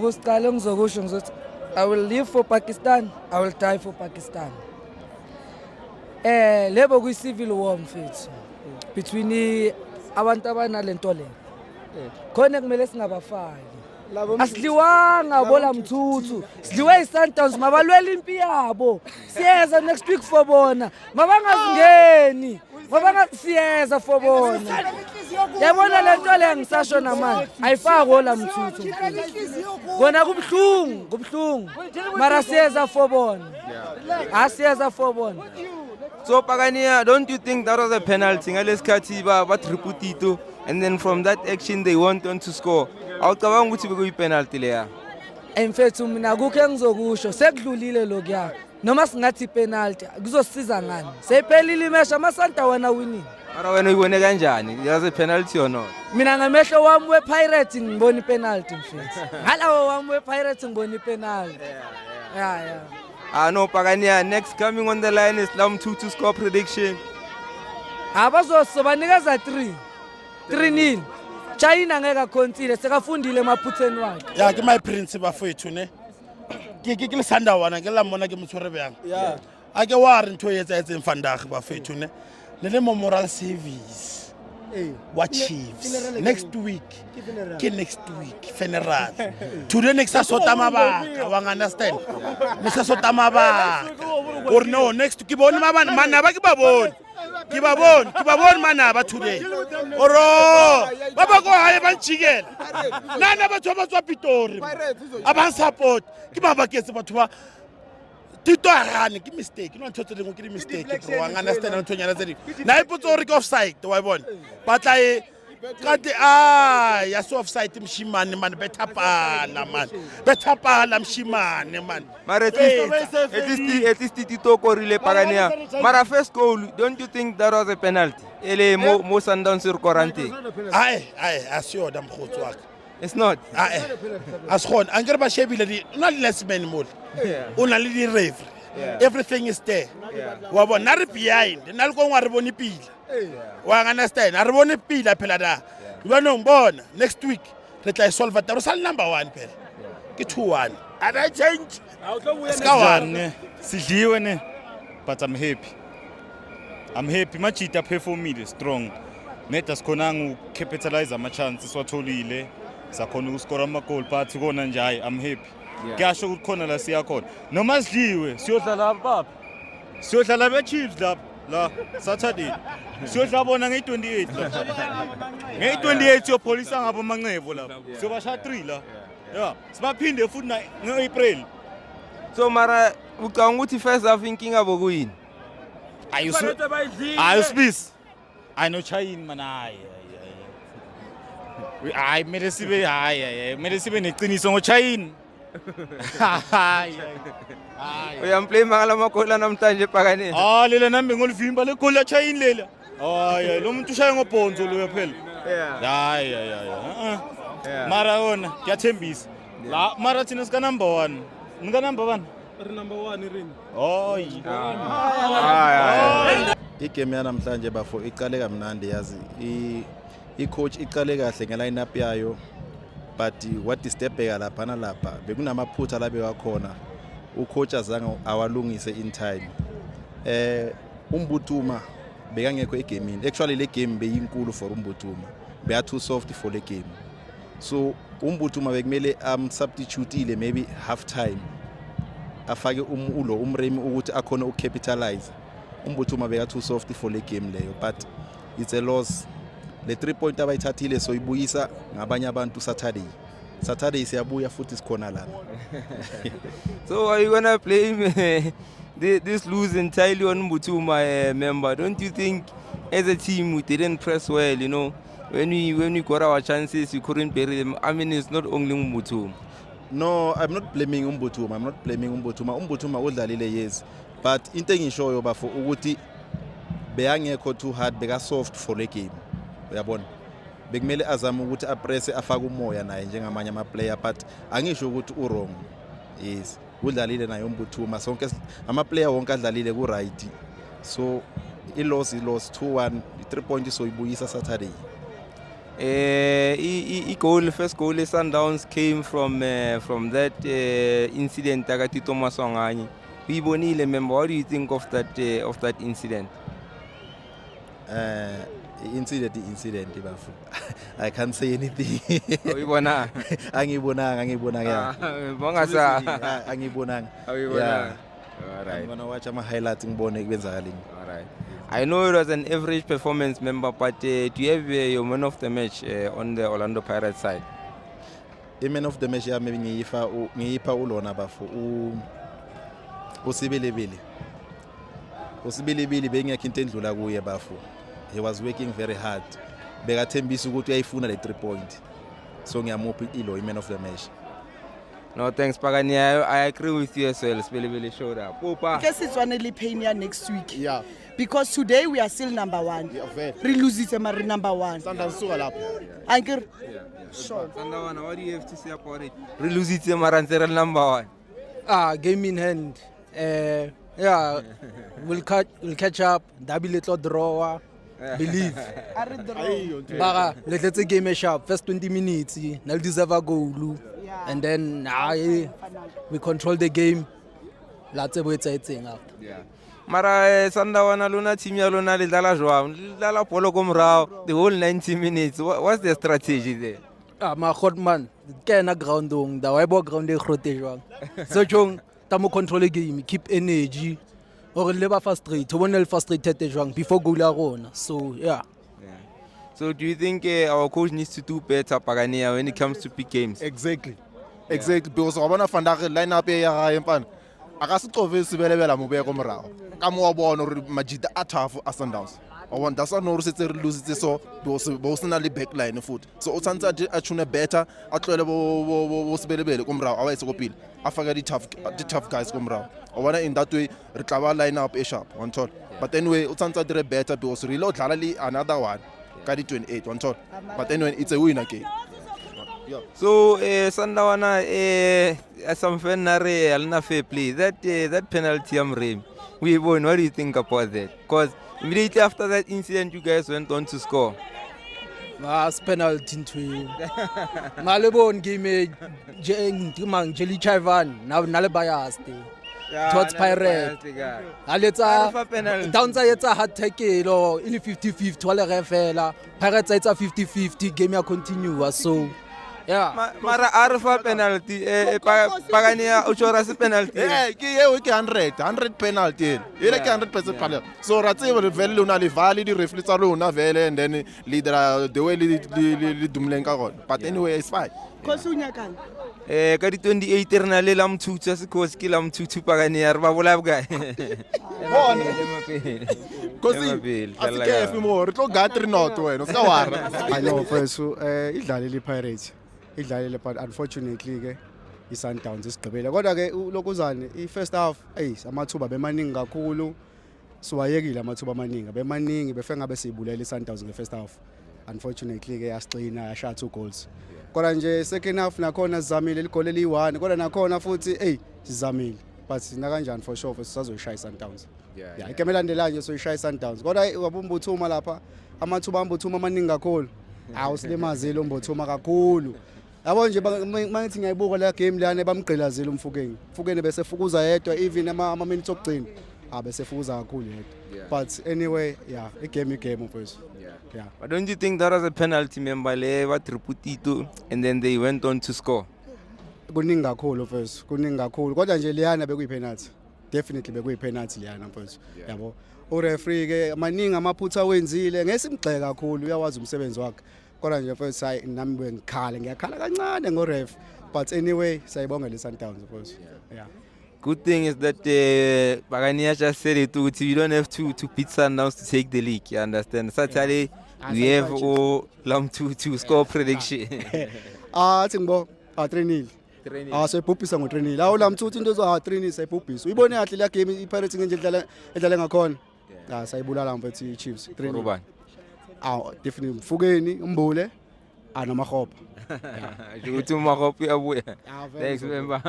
Ukusiqala engizokusho ngizothi I will live for Pakistan, I will die for Pakistan. Lebo kuyi-civil war mfethu between abantu abanalento le. Khona kumele singabafaki. Asidliwanga bola mthuthu, sidliwe i-Sundowns mabalwela impi yabo. Siyeza next week for bona. Mabangazingeni. Siyeza for bona. Yabona lento le ngisasho namanje. Ayifaki ola mthuthu. Kona kubhlungu. Mara siyeza for bona. Asiyeza for bona. So Pagania, don't you think that was a penalty? Ngalesikhathi batriputito and then from that action they went on to score. Awucabanga ukuthi bekuyi penalty leya? Mfethu mina akukho engizokusho sekudlulile lokuya. Noma singathi penalty kuzosiza ngani? Seyiphelile imesha amasanta wena winning. Mara wena uyibone kanjani? Yazi a penalty or not? Mina ngamehlo wami wePirates ngibona ipenalty mfethu. Ngalawo wami wePirates ngibona ipenalty. Yeah. No Pagania, next coming on the line is Lam2 to score prediction. Abazobanikeza 3-0. China ngeke akhontile sekafundile emaphutheni wakhe. Ya ke my principle bafethu ne. Ke lisanda wana ke la mona ke motshware bjang. Yeah. Ake wa re ntho etseng vandag bafethu ne. Le moral service. What Chiefs next week funeral today next sota mabaka wa understand next sota mabaka or no next ke bone manaba ke ba bone manaba today oro baba go hae ba ntshikela nana batho ba tswa Pitori aba support ke baba ke se batho ba Tito agane ke mistake no ntho tseleng ke di mistake bro wa understand ntho nyana tse di na ipotso gore ke offside wa bona batla e kati ya so offside mshimane man bethapala mshimane man Mara at least Tito korile Pagania. Mara first goal, don't you think that was a penalty? Ele mo Sundowns quarantine. ai asio da mkhotsi waka. It's not. Askhon angere ba shebile di una less man mo. Una le di referee. Everything is there. Wa bona re behind. Na le ko ngwa re bone pila. Wa understand? Re bone pila phela da. Ba no mbona next week re tla solve taba sal number 1 phela. Ke 2-1. Ada change. Ska one sidliwe ne but I'm happy. Machita performile strong. Neta sikhonanga ukcapitalize ama chances watholile. Sakhona ukuscora ama goal but kona nje I'm happy. Kuyasho ukuthi khona la siya khona. Noma sidliwe siyodlala bapha. Siyodlala be Chiefs la Saturday. Siyodlala bona nge28 la. Nge28 yopholisa ngabo manqevo la. Siyobasha 3 la. Yeah, sibaphinde futhi na ngeApril. So Mara ucabanga ukuthi first half inkinga bokuyini? Ayu space. I know China man hayi mele sibe neqiniso ngoChina. Uyamplay mangala magola namhlanje Pagania. Lela nambe ngolivimba le goal la China lela. Lo muntu ushaya ngobhonzo lo phela. Mara wona kuyathembisa. La mara thina sika number 1. Nika number 1. Number 1 irini. Igame yanamhlanje bafo iqale kamnandi yazi coach iqale kahle ngeline-up yayo but what disturb-eka lapha nalapha bekunamaphutha la bekakhona ucoach azange awalungise in time. Umbuthuma bekangekho egamini. Actually le game beyinkulu for Umbuthuma. Beya too soft for the game. So Umbuthuma bekumele substituteile maybe half time. Afake umremi ukuthi akhona ukcapitalize. Umbuthuma beka too soft for the game leyo but it's a loss. Le 3 point abayithathile so ibuyisa ngabanye abantu Saturday siyabuya futhi sikhona lana. So are you gonna blame this lose entirely on Umbuthuma member? Don't you think as a team we didn't press well, you know? When we got our chances we couldn't bury them. I mean it's not only Umbuthuma. No, I'm not blaming Umbuthuma. Umbuthuma udlalile yes. But into engishoyo bafo ukuthi beyangekho too hard beka soft for the game. Uyabona? Bekumele azama ukuthi apress afake umoya naye njengamanye ama player but angisho ukuthi wrong. Yes. Udlalile naye Umbuthuma sonke ama player wonke adlalile ku right. So i loss 2-1 3 points so ibuyisa Saturday. First goal Sundowns came from that incident Takati Thomas Wangani. Ibonile, member, what do you think of that incident? Incident bafu. I can't say anything. Awibona. Angibonanga yeah. Bongasa. Angibonanga. Awibona. I'm gonna watch my highlights ngibone kwenzakaleni. All right. I know it was an average performance, member, but do you have your man of the match on the Orlando Pirates side? The man of the match maybe ngiyipha ulona bafu uSibelebele bengekho into endlula kuye bafu. He was working very hard. Bekathembisa ukuthi uyayifuna le 3 point. So ngiyamupha ilo man of the match. No, thanks, Pagani. I agree with you as well. Spelebele showed up. Popa. Guess it's only pain here next week. Yeah. Because today we are still number 1. Yeah, very. We lose it, we're number 1. Sundowns suka lapho. Anchor. Sure. Sandawana, what do you have to say about it? We lose it, Maranzera number 1. Game in hand. Yeah, we'll catch up. That'll be little draw. Believe. Baga, let's a game sharp. First 20 minutes, now deserve a goal. And then we control the game. That's a way to say yeah. Mara Sandawana Luna team ya Luna lidala jwang. Lidala polo komrao the whole 90 minutes. What's the strategy there? My hot man. Kena ground dong. Da waibo ground de grote jwang. So jong tamo control the game, keep energy. Or never frustrate. One frustrated jwang before goal rona. So yeah. So do you think our coach needs to do better, Pagania, when it comes to big games? Exactly. Because wabona fandaka line up ya yempana. Akasixove sibelebela mobeka komrao. Ka mo bona re majita a tough a Sundowns. I want that's no re setse re lose so bo sena le backline foot. So o tsantsa a tune better a tlole bo sibelebele komrao a wa itse go pile. A faka the tough guys komrao. I want in that way re tla ba line up e sharp one shot. But anyway o tsantsa dire better because re lo dlala le another one. Kadi 28 one shot. But anyway it's a win again. So Sandawana some fenare alna fair play that penalty amrem. We won. What do you think about that? Because immediately after that incident you guys went on to score. Penalty into Malebon game Jelly Chaivan now Nalebayas towards Pirate. Aleta downside it's a hard take or in 50-50 wale refela. Pirates it's a 50-50 game ya continue so yeah. Mara arfa penalty Pagania uchora se penalty. Yeah, we ke 100 penalty. Ile ke 100% penalty. So ratseba le vele lona le vali di referee tsa lona vele and then leader the way le dumlenka gona. But anyway it's fine. Kosunya kan. Ka di 28 re na le la mthutsa se coach ke la mthuthu Pagania re ba bola bokae. Kosi asikefi mo re tlo gatri not wena ska wara. I know mfethu idlalile iPirates. Idlalile but unfortunately ke iSundowns isigqibele. Kodwa ke lokuzane iFirst half amathuba bemaningi kakhulu. Siwayekile amathuba amaningi. Bemaningi befe ngabe siyibulela iSundowns ngeFirst half. Unfortunately ke yasixina yashaya 2 goals. Kodwa nje second half nakhona sizamile igoli eli1 kodwa nakhona futhi sizamile but sina kanjani for sure sisazoyishaya iSundowns. Yeah, ikemelandela nje soyishaya iSundowns. Kodwa wabumbuthuma lapha amathuba ambuthuma amaningi kakhulu. Awusilimazile umbuthuma kakhulu. Yabo nje mangithi ngiyayibuka la game lana bamgqilazile umfukeni. Umfukeni bese fukuza yedwa even ama minutes okugcina. Bese fukuza kakhulu yedwa. But anyway, yeah, a game mfethu. Yeah. But don't you think that was a penalty member le what reputito and then they went on to score? Kuningi kakhulu mfethu, kuningi kakhulu. Kodwa nje liyana bekuyipenalty. Definitely bekuyipenalty liyana mfethu. Yabo. Ureferee ke maningi amaphutha wenzile ngesimgxeka kakhulu uyawazi umsebenzi wakhe. Kodwa nje mfethu hayi nami ngiyakhala kancane ngoref but anyway sayibongela iSundowns mfethu. Yeah. Good thing is that Pagania just said it too. You don't have to beat Sundowns to take the league. You understand? Saturday we have Lam to score prediction. Thingbo 3-0. Sayibhubhisa ngo 3-0. La ulamthuthi into zo 3-0 sayibhubhisa. Uyibone kahle la game iPirates nje edlala ngakhona. Sayibulala mfethu iChiefs 3-0. Definitely Mfukeni, Mbule, Anamahopa. Jukutu Mahopi abuya. Thanks member.